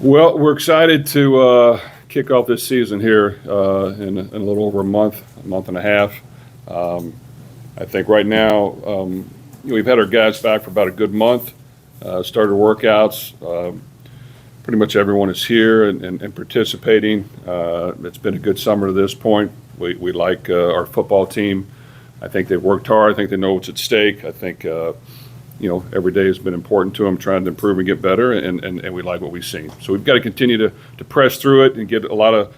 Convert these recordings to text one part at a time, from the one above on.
Well, we're excited to kick off this season here in a little over a month and a half. I think right now we've had our guys back for about a good month. Started workouts. Pretty much everyone is here and participating. It's been a good summer to this point. We like our football team. I think they've worked hard. I think they know what's at stake. I think every day has been important to them, trying to improve and get better, and we like what we've seen. So we've got to continue to press through it and get a lot of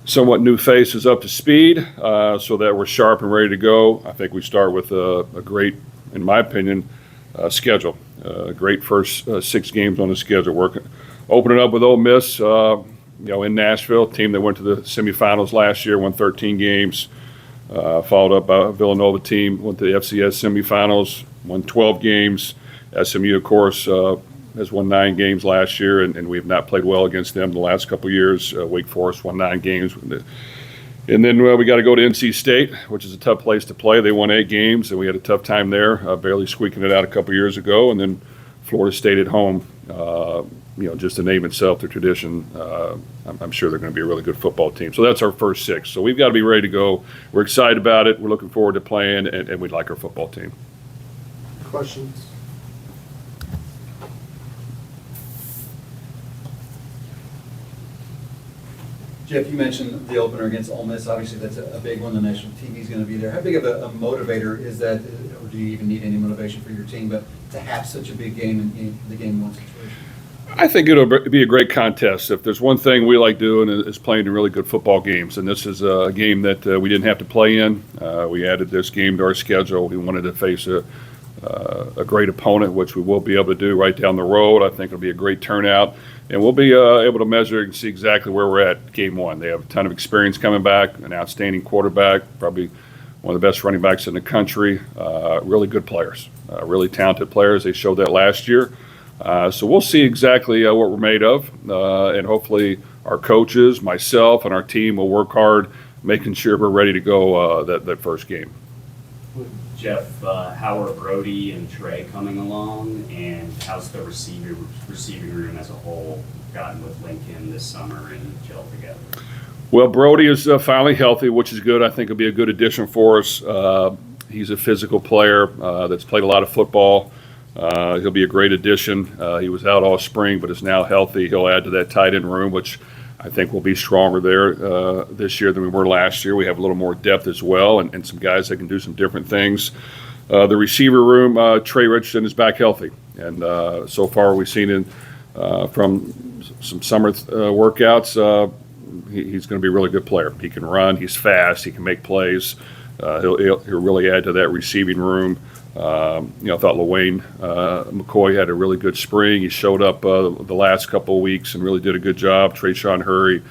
somewhat new faces up to speed so that we're sharp and ready to go. I think we start with a great, in my opinion, schedule. Great first 6 games on the schedule. Opening up with Ole Miss, in Nashville, a team that went to the semifinals last year, won 13 games. Followed up by a Villanova team, went to the FCS semifinals, won 12 games. SMU, of course, has won 9 games last year, and we have not played well against them the last couple of years. Wake Forest won 9 games. And then we got to go to NC State, which is a tough place to play. They won 8 games, and we had a tough time there, barely squeaking it out a couple of years ago. And then Florida State at home, just the name itself, the tradition. I'm sure they're going to be a really good football team. So that's our first 6. So we've got to be ready to go. We're excited about it. We're looking forward to playing, and we like our football team. Questions? Jeff, you mentioned the opener against Ole Miss. Obviously, that's a big one. The national TV is going to be there. How big of a motivator is that, or do you even need any motivation for your team, but to have such a big game in the game one situation? I think it'll be a great contest. If there's one thing we like doing is playing in really good football games, and this is a game that we didn't have to play in. We added this game to our schedule. We wanted to face a great opponent, which we will be able to do right down the road. I think it'll be a great turnout, and we'll be able to measure and see exactly where we're at game one. They have a ton of experience coming back, an outstanding quarterback, probably one of the best running backs in the country, really good players, really talented players. They showed that last year. So we'll see exactly what we're made of, and hopefully our coaches, myself, and our team will work hard making sure we're ready to go that first game. Jeff, how are Brody and Trey coming along, and how's the receiving room as a whole gotten with Lincoln this summer and gelled together? Well, Brody is finally healthy, which is good. I think he'll be a good addition for us. He's a physical player that's played a lot of football. He'll be a great addition. He was out all spring, but is now healthy. He'll add to that tight end room, which I think will be stronger there this year than we were last year. We have a little more depth as well, and some guys that can do some different things. The receiver room, Trey Richardson is back healthy, and so far we've seen it from some summer workouts. He's going to be a really good player. He can run. He's fast. He can make plays. He'll really add to that receiving room. I thought LaWayne McCoy had a really good spring. He showed up the last couple of weeks and really did a good job. Trayshawn Hurry,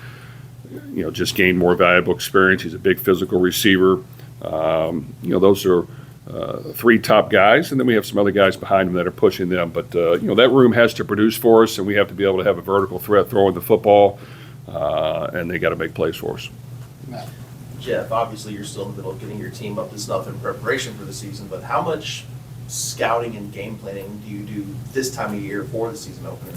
just gained more valuable experience. He's a big physical receiver. Those are 3 top guys, and then we have some other guys behind them that are pushing them. But that room has to produce for us, and we have to be able to have a vertical threat throwing the football, and they got to make plays for us. Jeff, obviously you're still in the middle of getting your team up to snuff in preparation for the season, but how much scouting and game planning do you do this time of year for the season opener?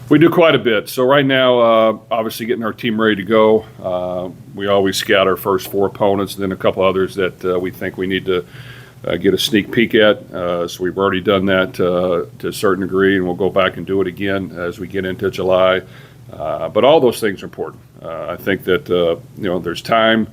We do quite a bit. So right now, obviously getting our team ready to go. We always scout our first 4 opponents, and then a couple others that we think we need to get a sneak peek at. So we've already done that to a certain degree, and we'll go back and do it again as we get into July. But all those things are important. I think that there's time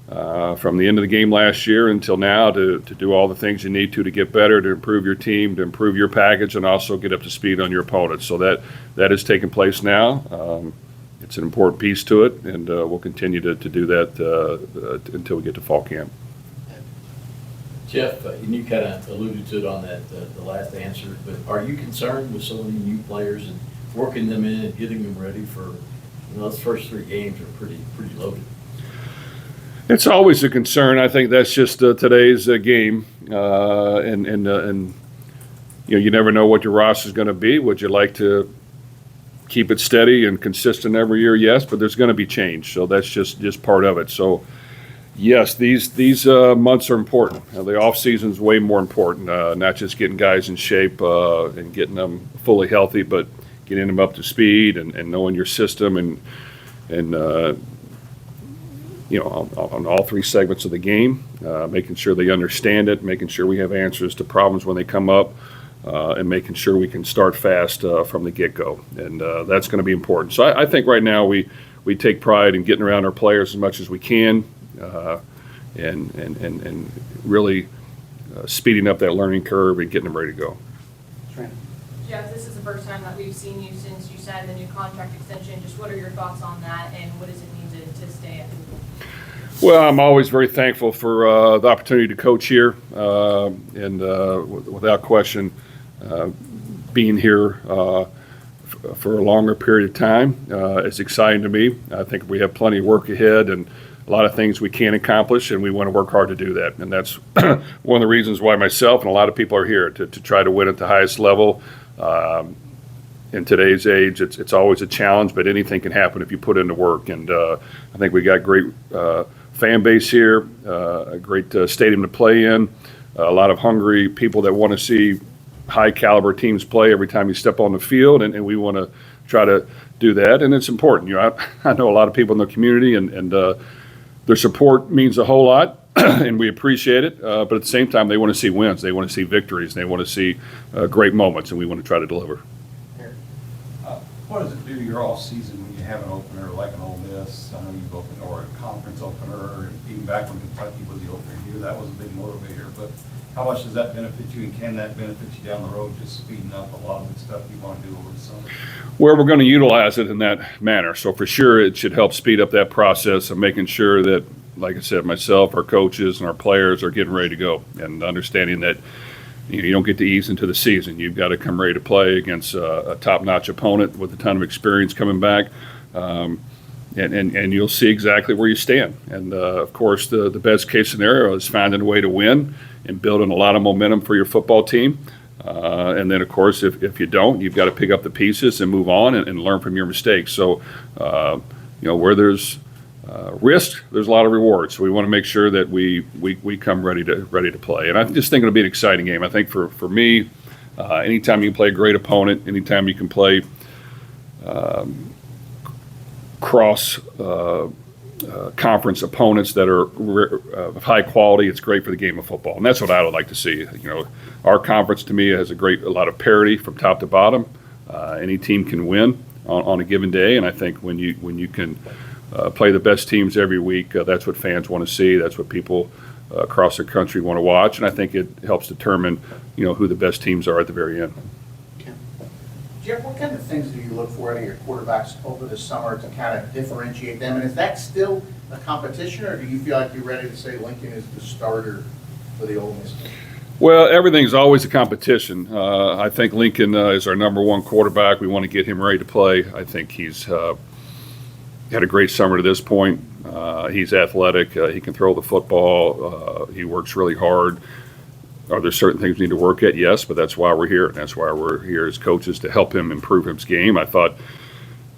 from the end of the game last year until now to do all the things you need to get better, to improve your team, to improve your package, and also get up to speed on your opponents. So that is taking place now. It's an important piece to it, and we'll continue to do that until we get to fall camp. Jeff, and you kind of alluded to it on that the last answer, but are you concerned with so many new players and working them in and getting them ready for those first 3 games are pretty loaded? It's always a concern. I think that's just today's game, and you never know what your roster is going to be. Would you like to keep it steady and consistent every year? Yes, but there's going to be change, so that's just part of it. So, yes, these months are important. The off season is way more important. Not just getting guys in shape and getting them fully healthy, but getting them up to speed and knowing your system and on all three segments of the game, making sure they understand it, making sure we have answers to problems when they come up, and making sure we can start fast from the get-go. And that's going to be important. So I think right now we take pride in getting around our players as much as we can, and really speeding up that learning curve and getting them ready to go. Jeff, this is the first time that we've seen you since you signed the new contract extension. Just what are your thoughts on that, and what does it mean to stay at Louisville? Well, I'm always very thankful for the opportunity to coach here, and without question, being here for a longer period of time is exciting to me. I think we have plenty of work ahead and a lot of things we can accomplish, and we want to work hard to do that. And that's one of the reasons why myself and a lot of people are here, to try to win at the highest level. In today's age, it's always a challenge, but anything can happen if you put in the work. And I think we got great fan base here, a great stadium to play in, a lot of hungry people that want to see high caliber teams play every time you step on the field, and we want to try to do that. And it's important. I know a lot of people in the community, and their support means a whole lot, and we appreciate it. But at the same time, they want to see wins, they want to see victories, and they want to see great moments, and we want to try to deliver. What does it do to your off season when you have an opener like an Ole Miss? I know you've opened, or a conference opener, even back when Kentucky was the opener here, that was a big motivator. But how much does that benefit you, and can that benefit you down the road, just speeding up a lot of the stuff you want to do over the summer? Where we're going to utilize it in that manner. So for sure, it should help speed up that process of making sure that, like I said, myself, our coaches, and our players are getting ready to go, and understanding that you don't get to ease into the season. You've got to come ready to play against a top-notch opponent with a ton of experience coming back, and you'll see exactly where you stand. And of course, the best case scenario is finding a way to win and building a lot of momentum for your football team. And then, of course, if you don't, you've got to pick up the pieces and move on and learn from your mistakes. So, where there's risk, there's a lot of rewards. So we want to make sure that we come ready to play. And I just think it'll be an exciting game. I think for me, anytime you can play a great opponent, anytime you can play cross conference opponents that are of high quality, it's great for the game of football. And that's what I would like to see. Our conference to me has a lot of parity from top to bottom. Any team can win on a given day, and I think when you can play the best teams every week, that's what fans want to see. That's what people across the country want to watch, and I think it helps determine who the best teams are at the very end. Jeff, what kind of things do you look for out of your quarterbacks over the summer to kind of differentiate them? And is that still a competition, or do you feel like you're ready to say Lincoln is the starter for the Ole Miss team? Well, everything's always a competition. I think Lincoln is our number one quarterback. We want to get him ready to play. I think he's had a great summer to this point. He's athletic. He can throw the football. He works really hard. Are there certain things we need to work at? Yes, but that's why we're here. That's why we're here as coaches, to help him improve his game. I thought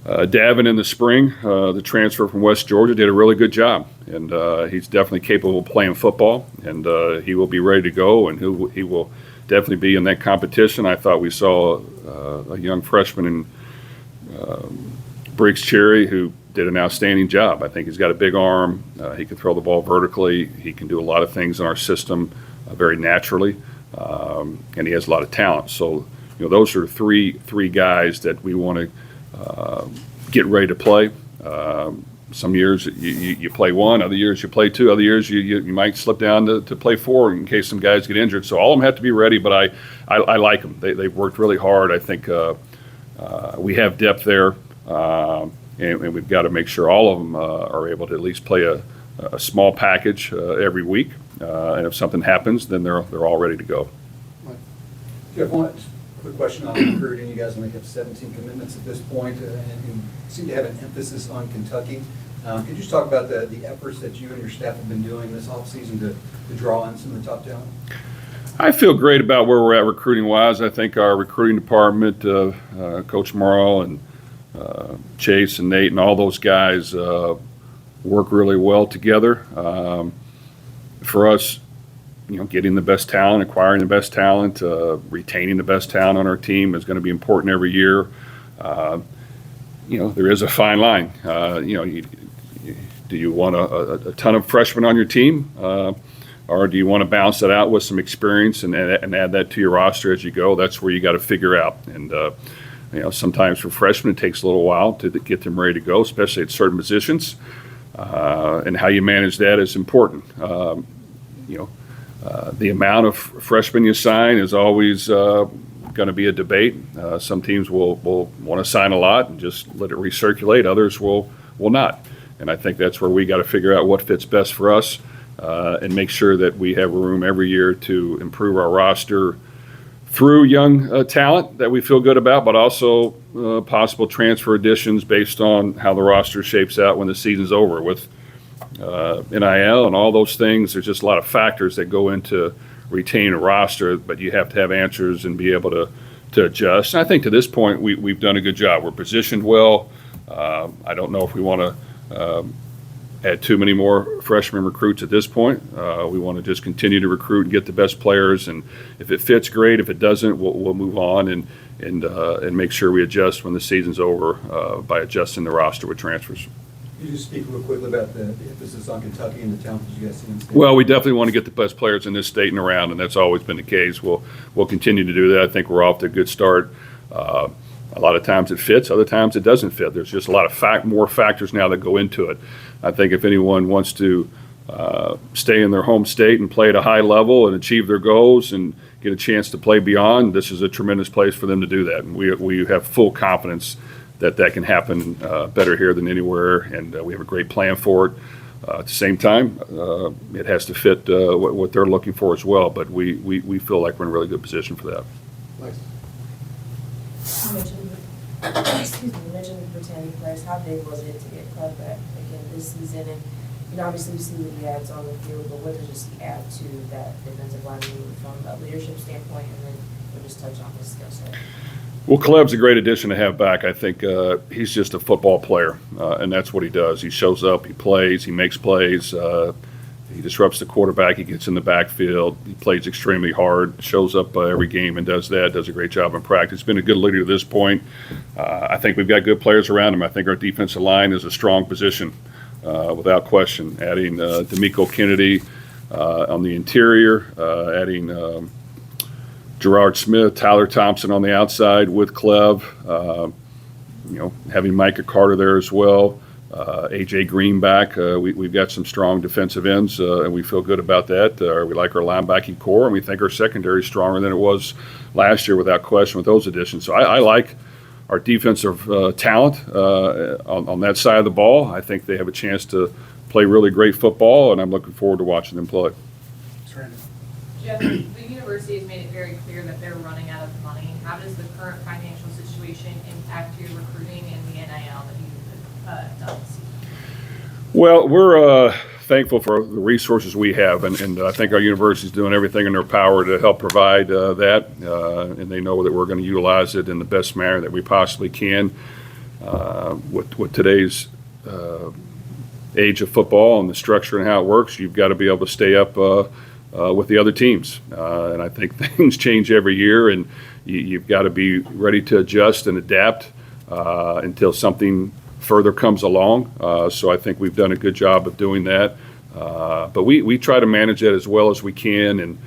Davin in the spring, the transfer from West Georgia, did a really good job. And he's definitely capable of playing football. And he will be ready to go, and he will definitely be in that competition. I thought we saw a young freshman in Briggs Cherry who did an outstanding job. I think he's got a big arm. He can throw the ball vertically. He can do a lot of things in our system very naturally, and he has a lot of talent. So, those are three guys that we want to get ready to play. Some years you play one, other years you play two, other years you might slip down to play four in case some guys get injured. So all of them have to be ready, but I like them. They've worked really hard. I think we have depth there. And we've got to make sure all of them are able to at least play a small package every week. And if something happens, then they're all ready to go. Jeff, one quick question on recruiting. You guys only have 17 commitments at this point, and you seem to have an emphasis on Kentucky. Could you just talk about the efforts that you and your staff have been doing this offseason to draw in some of the top talent? I feel great about where we're at recruiting-wise. I think our recruiting department, Coach Morrow and Chase and Nate and all those guys work really well together. For us, getting the best talent, acquiring the best talent, retaining the best talent on our team is going to be important every year. There is a fine line. Do you want a ton of freshmen on your team? Or do you want to balance it out with some experience and add that to your roster as you go? That's where you got to figure out. And, sometimes for freshmen, it takes a little while to get them ready to go, especially at certain positions. And how you manage that is important. The amount of freshmen you sign is always going to be a debate. Some teams will want to sign a lot and just let it recirculate. Others will not. And I think that's where we got to figure out what fits best for us and make sure that we have room every year to improve our roster through young talent that we feel good about, but also possible transfer additions based on how the roster shapes out when the season's over. With NIL and all those things, there's just a lot of factors that go into retaining a roster, but you have to have answers and be able to adjust. And I think to this point, we've done a good job. We're positioned well. I don't know if we want to add too many more freshman recruits at this point. We want to just continue to recruit and get the best players, and if it fits, great. If it doesn't, we'll move on and make sure we adjust when the season's over by adjusting the roster with transfers. Can you just speak real quickly about the emphasis on Kentucky and the talent that you guys see in the state? Well, we definitely want to get the best players in this state and around, and that's always been the case. We'll continue to do that. I think we're off to a good start. A lot of times it fits, other times it doesn't fit. There's just a lot of more factors now that go into it. I think if anyone wants to stay in their home state and play at a high level and achieve their goals and get a chance to play beyond, this is a tremendous place for them to do that. And we have full confidence that can happen better here than anywhere, and we have a great plan for it. At the same time, it has to fit what they're looking for as well, but we feel like we're in a really good position for that. You mentioned the Britannia players. How big was it to get Club back again this season? And obviously we see what he adds on the field, but what does he add to that defensive line from a leadership standpoint? And then we'll just touch on his skill set. Well, Kleb's a great addition to have back. I think he's just a football player, and that's what he does. He shows up, he plays, he makes plays, he disrupts the quarterback, he gets in the backfield, he plays extremely hard, shows up every game and does a great job in practice. Been a good leader to this point. I think we've got good players around him. I think our defensive line is a strong position, without question. Adding D'Amico Kennedy on the interior, adding Gerard Smith, Tyler Thompson on the outside with Kleb, having Micah Carter there as well. A.J. Green back. We've got some strong defensive ends, and we feel good about that. We like our linebacking core, and we think our secondary is stronger than it was last year, without question, with those additions. So I like our defensive talent on that side of the ball. I think they have a chance to play really great football, and I'm looking forward to watching them play. Jeff, the university has made it very clear that they're running out of money. How does the current financial situation impact your recruiting and the NIL that you've done this season? Well, we're thankful for the resources we have, and I think our university is doing everything in their power to help provide that, and they know that we're going to utilize it in the best manner that we possibly can. With today's age of football and the structure and how it works, you've got to be able to stay up with the other teams, and I think things change every year, and you've got to be ready to adjust and adapt until something further comes along. So I think we've done a good job of doing that, but we try to manage that as well as we can, and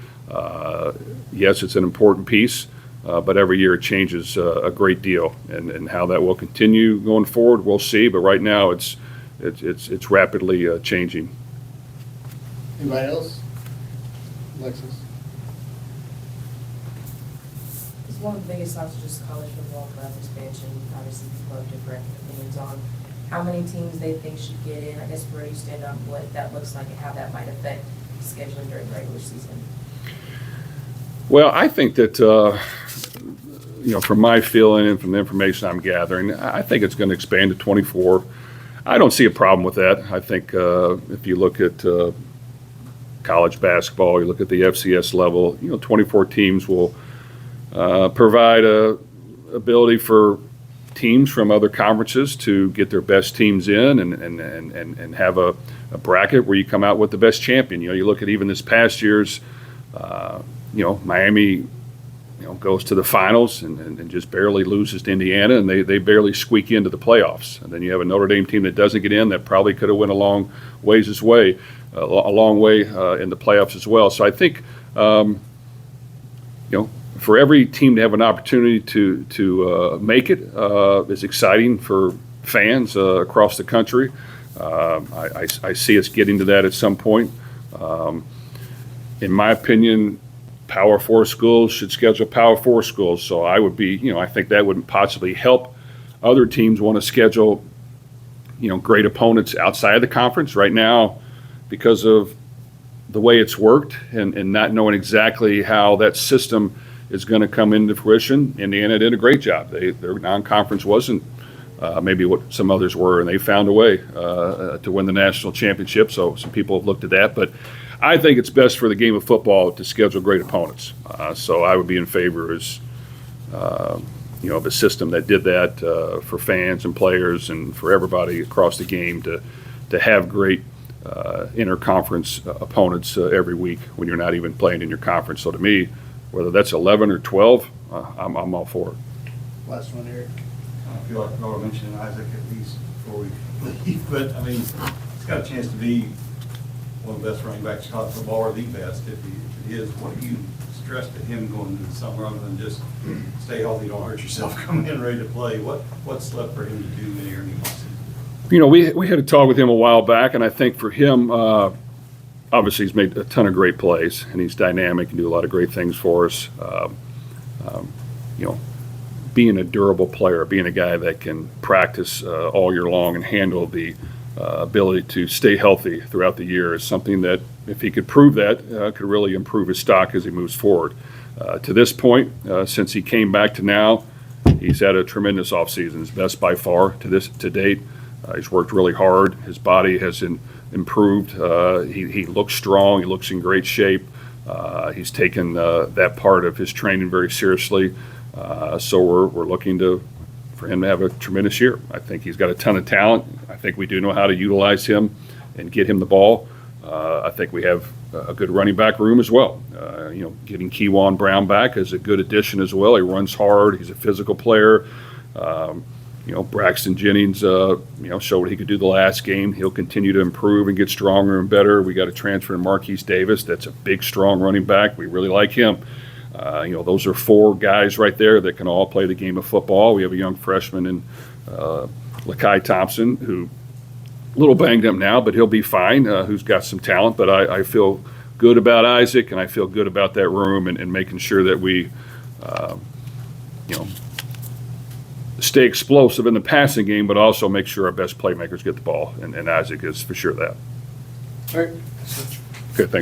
yes, it's an important piece, but every year it changes a great deal, and how that will continue going forward, we'll see, but right now it's rapidly changing. Anybody else? Alexis? It's one of the biggest thoughts of just college football playoff expansion. Obviously, people have different opinions on how many teams they think should get in. I guess where you stand on what that looks like and how that might affect scheduling during the regular season. Well, I think that, from my feeling and from the information I'm gathering, I think it's going to expand to 24. I don't see a problem with that. I think if you look at college basketball, you look at the FCS level, 24 teams will provide a ability for teams from other conferences to get their best teams in and have a bracket where you come out with the best champion. You look at even this past year's, Miami goes to the finals and just barely loses to Indiana, and they barely squeak into the playoffs. And then you have a Notre Dame team that doesn't get in, that probably could have went a long way in the playoffs as well. So I think, for every team to have an opportunity to make it is exciting for fans across the country. I see us getting to that at some point. In my opinion, Power 4 schools should schedule Power 4 schools. So I would be, I think that would possibly help other teams want to schedule, great opponents outside of the conference. Right now, because of the way it's worked and not knowing exactly how that system is going to come into fruition, Indiana did a great job. Their non-conference wasn't maybe what some others were, and they found a way to win the national championship. So some people have looked at that, but I think it's best for the game of football to schedule great opponents. So I would be in favor of a system that did that for fans and players and for everybody across the game to have great interconference opponents every week when you're not even playing in your conference. So to me, whether that's 11 or 12, I'm all for it. Last one here. I feel like Nora mentioned Isaac at least before we leave, but I mean, it's got a chance to be one of the best running backs in college football, or the best if it is. What do you stress to him going into the summer other than just stay healthy, don't hurt yourself, come in ready to play? What's left for him to do in here in the offseason? We had a talk with him a while back, and I think for him, obviously he's made a ton of great plays, and he's dynamic and do a lot of great things for us. Being a durable player, being a guy that can practice all year long and handle the ability to stay healthy throughout the year is something that, if he could prove that, could really improve his stock as he moves forward. To this point, since he came back to now, he's had a tremendous offseason, his best by far to date. He's worked really hard. His body has improved. He looks strong. He looks in great shape. He's taken that part of his training very seriously. So we're looking for him to have a tremendous year. I think he's got a ton of talent. I think we do know how to utilize him and get him the ball. I think we have a good running back room as well. Getting Kewan Brown back is a good addition as well. He runs hard. He's a physical player. Braxton Jennings, showed what he could do the last game. He'll continue to improve and get stronger and better. We got a transfer in Marquise Davis. That's a big, strong running back. We really like him. Those are four guys right there that can all play the game of football. We have a young freshman in Lakai Thompson, who a little banged up now, but he'll be fine, who's got some talent. But I feel good about Isaac, and I feel good about that room and making sure that we, stay explosive in the passing game, but also make sure our best playmakers get the ball, and Isaac is for sure that. All right. Good, thanks.